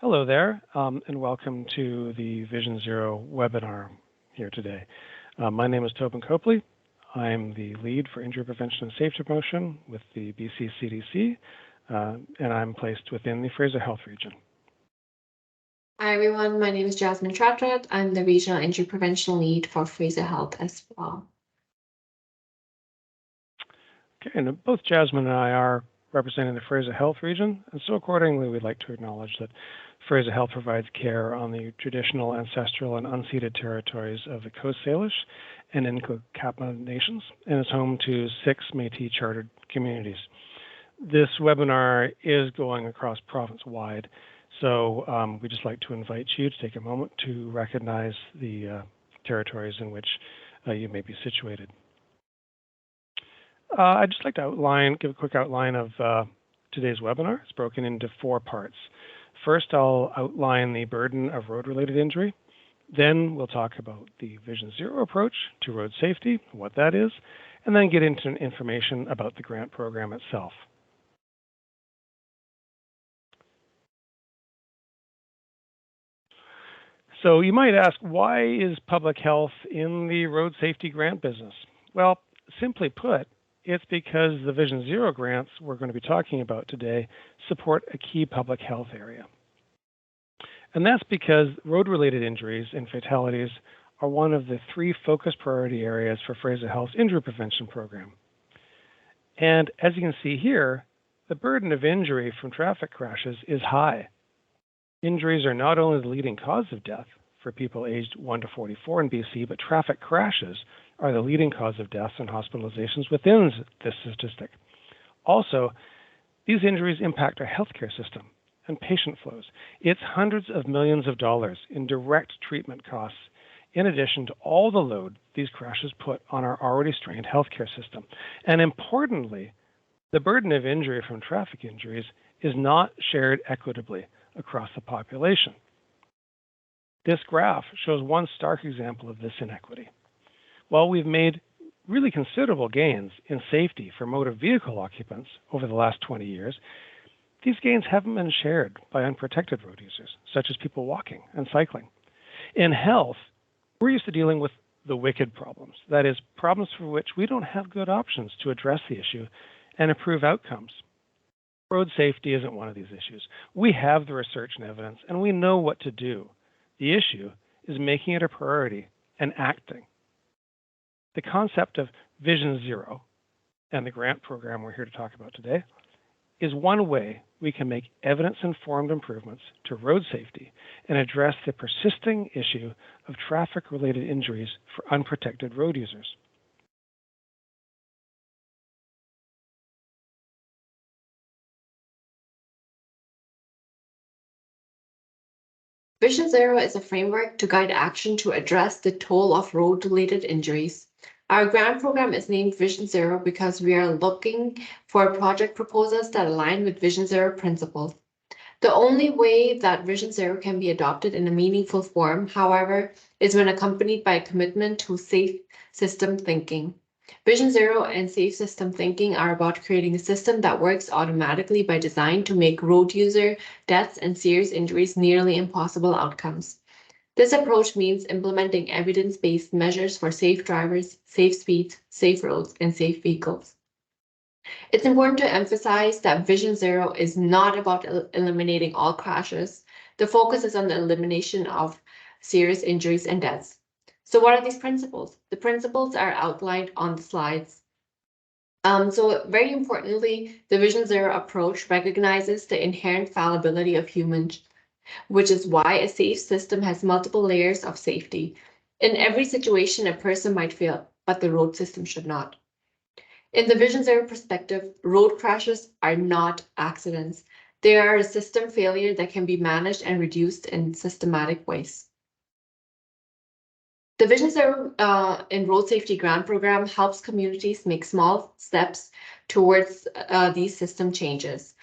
Hello there, and welcome to the Vision Zero webinar here today. My name is Tobin Copley. I'm the lead for injury prevention and safety promotion with the BC CDC, and I'm placed within the Fraser Health region. Hi everyone, my name is Jasmine Chatrat. I'm the Regional Injury Prevention Lead for Fraser Health as well. Okay, and both Jasmine and I are representing the Fraser Health region, and so accordingly we'd like to acknowledge that Fraser Health provides care on the traditional, ancestral, and unceded territories of the Coast Salish and Nlaka'pamux nations, and is home to 6 Métis chartered communities. This webinar is going across province-wide, so we'd just like to invite you to take a moment to recognize the territories in which you may be situated. I'd just like to give a quick outline of today's webinar. It's broken into 4 parts. First, I'll outline the burden of road-related injury. Then we'll talk about the Vision Zero approach to road safety, what that is, and then get into information about the grant program itself. So you might ask, why is public health in the road safety grant business? Well, simply put, it's because the Vision Zero grants we're going to be talking about today support a key public health area. And that's because road-related injuries and fatalities are one of the 3 focus priority areas for Fraser Health's injury prevention program. And as you can see here, the burden of injury from traffic crashes is high. Injuries are not only the leading cause of death for people aged 1 to 44 in BC, but traffic crashes are the leading cause of deaths and hospitalizations within this statistic. Also, these injuries impact our healthcare system and patient flows. It's hundreds of millions of dollars in direct treatment costs, in addition to all the load these crashes put on our already strained healthcare system. And importantly, the burden of injury from traffic injuries is not shared equitably across the population. This graph shows one stark example of this inequity. While we've made really considerable gains in safety for motor vehicle occupants over the last 20 years, these gains haven't been shared by unprotected road users, such as people walking and cycling. In health, we're used to dealing with the wicked problems, that is, problems for which we don't have good options to address the issue and improve outcomes. Road safety isn't one of these issues. We have the research and evidence, and we know what to do. The issue is making it a priority and acting. The concept of Vision Zero and the grant program we're here to talk about today is one way we can make evidence-informed improvements to road safety and address the persisting issue of traffic-related injuries for unprotected road users. Vision Zero is a framework to guide action to address the toll of road-related injuries. Our grant program is named Vision Zero because we are looking for project proposals that align with Vision Zero principles. The only way that Vision Zero can be adopted in a meaningful form, however, is when accompanied by a commitment to safe system thinking. Vision Zero and safe system thinking are about creating a system that works automatically by design to make road user deaths and serious injuries nearly impossible outcomes. This approach means implementing evidence-based measures for safe drivers, safe speeds, safe roads, and safe vehicles. It's important to emphasize that Vision Zero is not about eliminating all crashes. The focus is on the elimination of serious injuries and deaths. So what are these principles? The principles are outlined on the slides. So very importantly, the Vision Zero approach recognizes the inherent fallibility of humans, which is why a safe system has multiple layers of safety. In every situation, a person might fail, but the road system should not. In the Vision Zero perspective, road crashes are not accidents. They are a system failure that can be managed and reduced in systematic ways. The Vision Zero in Road Safety Grant Program helps communities make small steps towards these system changes.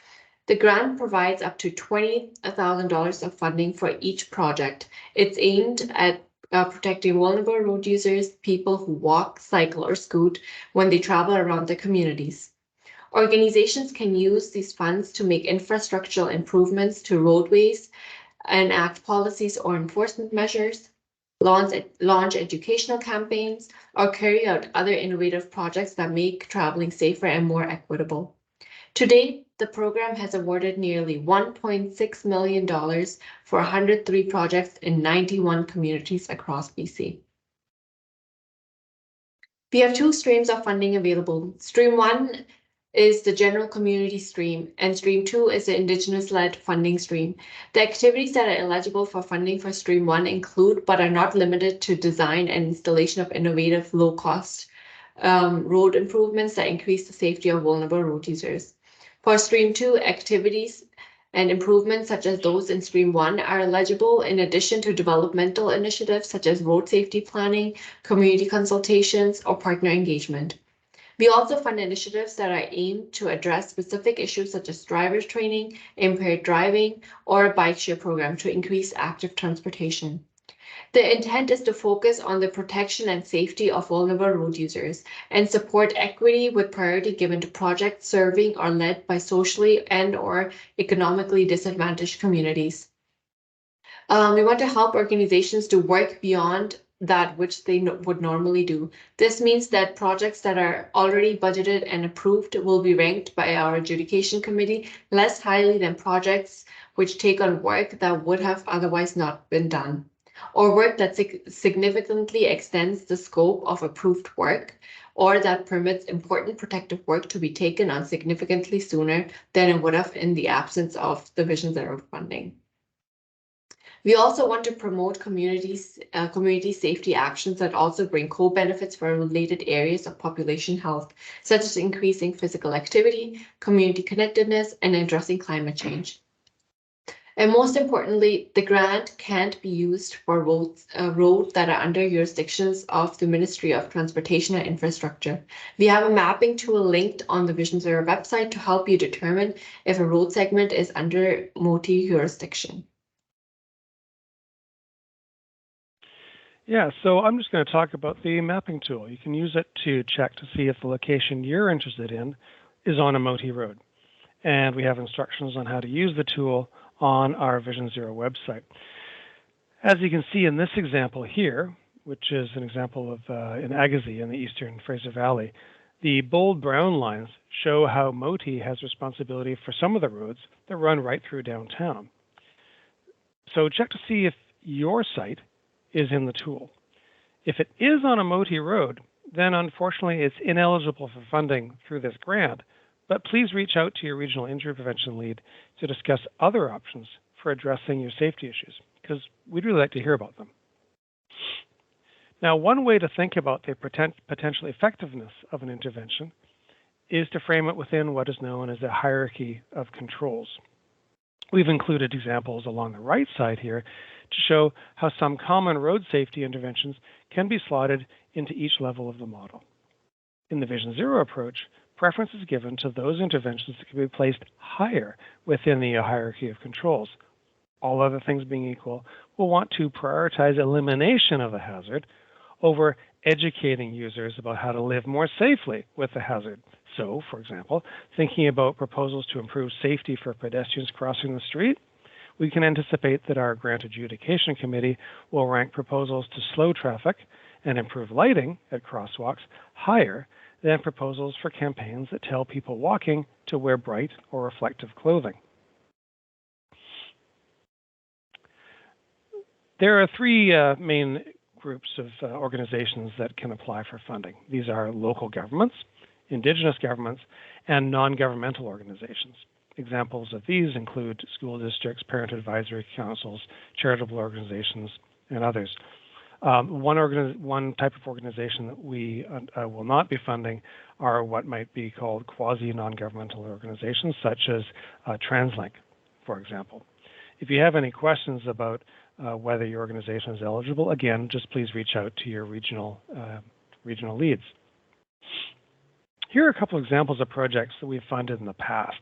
The grant provides up to $20,000 of funding for each project. It's aimed at protecting vulnerable road users, people who walk, cycle, or scoot when they travel around their communities. Organizations can use these funds to make infrastructural improvements to roadways enact policies or enforcement measures, launch educational campaigns, or carry out other innovative projects that make traveling safer and more equitable. To date, the program has awarded nearly $1.6 million for 103 projects in 91 communities across BC. We have two streams of funding available. Stream 1 is the general community stream, and Stream 2 is the Indigenous-led funding stream. The activities that are eligible for funding for Stream 1 include, but are not limited to, design and installation of innovative, low-cost road improvements that increase the safety of vulnerable road users. For Stream 2, activities and improvements such as those in Stream 1 are eligible in addition to developmental initiatives such as road safety planning, community consultations, or partner engagement. We also fund initiatives that are aimed to address specific issues such as driver's training, impaired driving, or a bike share program to increase active transportation. The intent is to focus on the protection and safety of vulnerable road users and support equity with priority given to projects serving or led by socially and/or economically disadvantaged communities. We want to help organizations to work beyond that which they would normally do. This means that projects that are already budgeted and approved will be ranked by our adjudication committee less highly than projects which take on work that would have otherwise not been done, or work that significantly extends the scope of approved work, or that permits important protective work to be taken on significantly sooner than it would have in the absence of the Vision Zero funding. We also want to promote community safety actions that also bring co-benefits for related areas of population health, such as increasing physical activity, community connectedness, and addressing climate change. And most importantly, the grant can't be used for roads that are under jurisdictions of the Ministry of Transportation and Infrastructure. We have a mapping tool linked on the Vision Zero website to help you determine if a road segment is under MOTI jurisdiction. Yeah, so I'm just going to talk about the mapping tool. You can use it to check to see if the location you're interested in is on a MOTI road. And we have instructions on how to use the tool on our Vision Zero website. As you can see in this example here, which is an example of in Agassiz in the eastern Fraser Valley, the bold brown lines show how MOTI has responsibility for some of the roads that run right through downtown. So check to see if your site is in the tool. If it is on a MOTI road, then unfortunately it's ineligible for funding through this grant, but please reach out to your regional injury prevention lead to discuss other options for addressing your safety issues, because we'd really like to hear about them. Now, one way to think about the potential effectiveness of an intervention is to frame it within what is known as a hierarchy of controls. We've included examples along the right side here to show how some common road safety interventions can be slotted into each level of the model. In the Vision Zero approach, preference is given to those interventions that can be placed higher within the hierarchy of controls. All other things being equal, we'll want to prioritize elimination of the hazard over educating users about how to live more safely with the hazard. So, for example, thinking about proposals to improve safety for pedestrians crossing the street, we can anticipate that our grant adjudication committee will rank proposals to slow traffic and improve lighting at crosswalks higher than proposals for campaigns that tell people walking to wear bright or reflective clothing. There are three main groups of organizations that can apply for funding. These are local governments, Indigenous governments, and non-governmental organizations. Examples of these include school districts, parent advisory councils, charitable organizations, and others. One type of organization that we will not be funding are what might be called quasi-non-governmental organizations, such as TransLink, for example. If you have any questions about whether your organization is eligible, again, just please reach out to your regional leads. Here are a couple examples of projects that we've funded in the past.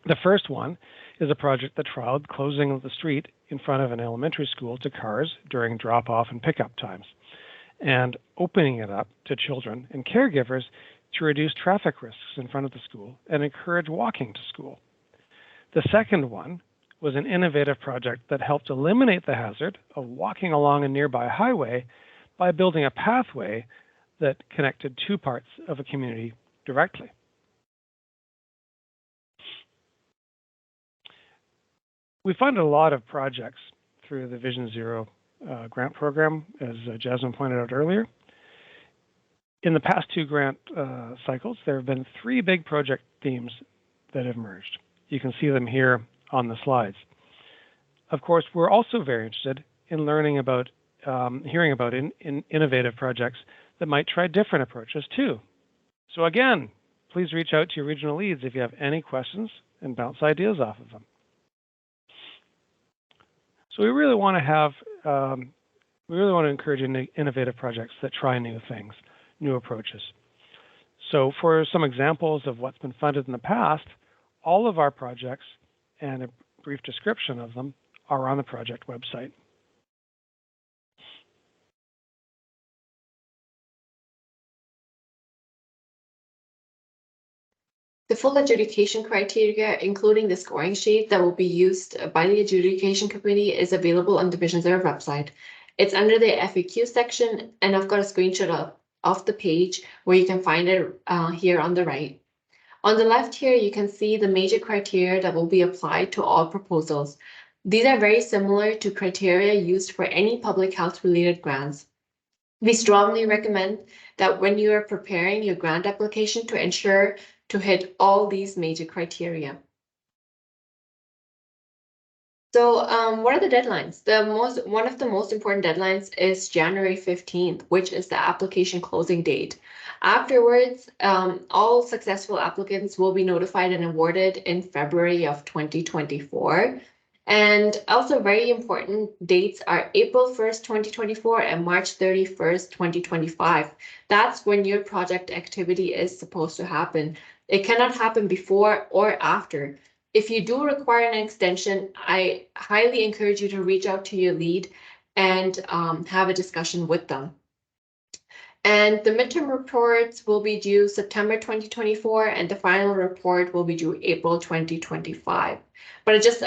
The first one is a project that trialed closing of the street in front of an elementary school to cars during drop-off and pickup times, and opening it up to children and caregivers to reduce traffic risks in front of the school and encourage walking to school. The second one was an innovative project that helped eliminate the hazard of walking along a nearby highway by building a pathway that connected two parts of a community directly. We funded a lot of projects through the Vision Zero grant program, as Jasmine pointed out earlier. In the past two grant cycles, there have been three big project themes that have emerged. You can see them here on the slides. Of course, we're also very interested in learning about, hearing about innovative projects that might try different approaches too. So again, please reach out to your regional leads if you have any questions and bounce ideas off of them. So we really want to encourage innovative projects that try new things, new approaches. So for some examples of what's been funded in the past, all of our projects and a brief description of them are on the project website. The full adjudication criteria, including the scoring sheet that will be used by the adjudication committee, is available on the Vision Zero website. It's under the FAQ section, and I've got a screenshot of the page where you can find it here on the right. On the left here, you can see the major criteria that will be applied to all proposals. These are very similar to criteria used for any public health related grants. We strongly recommend that when you are preparing your grant application to ensure to hit all these major criteria. So what are the deadlines? One of the most important deadlines is January 15th, which is the application closing date. Afterwards, all successful applicants will be notified and awarded in February of 2024. And also very important dates are April 1st, 2024 and March 31st, 2025. That's when your project activity is supposed to happen. It cannot happen before or after. If you do require an extension, I highly encourage you to reach out to your lead and have a discussion with them. And the midterm reports will be due September 2024, and the final report will be due April 2025. But I just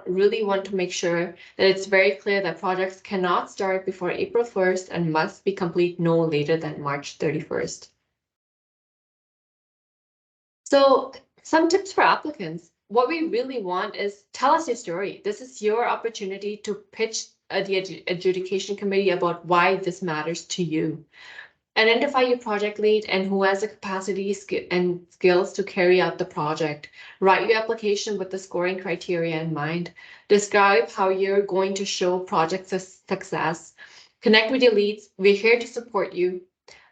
really want to make sure that it's very clear that projects cannot start before April 1st and must be complete no later than March 31st. So some tips for applicants. What we really want is tell us your story. This is your opportunity to pitch the adjudication committee about why this matters to you. Identify your project lead and who has the capacity and skills to carry out the project. Write your application with the scoring criteria in mind. Describe how you're going to show project success. Connect with your leads. We're here to support you.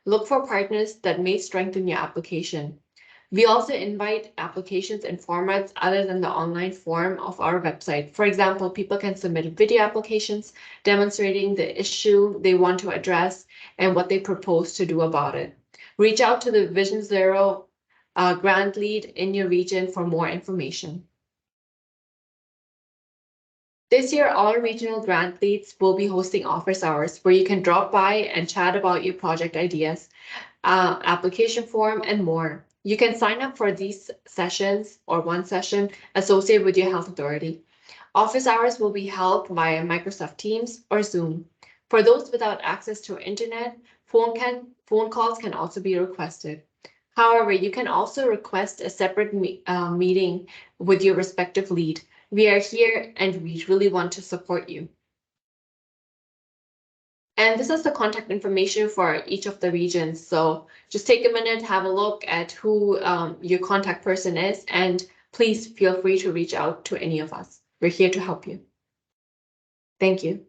Look for partners that may strengthen your application. We also invite applications in formats other than the online form of our website. For example, people can submit video applications demonstrating the issue they want to address and what they propose to do about it. Reach out to the Vision Zero grant lead in your region for more information. This year, all regional grant leads will be hosting office hours where you can drop by and chat about your project ideas, application form, and more. You can sign up for these sessions or one session associated with your health authority. Office hours will be held via Microsoft Teams or Zoom. For those without access to internet, phone calls can also be requested. However, you can also request a separate meeting with your respective lead. We are here and we really want to support you. And this is the contact information for each of the regions. So just take a minute, have a look at who your contact person is, and please feel free to reach out to any of us. We're here to help you. Thank you.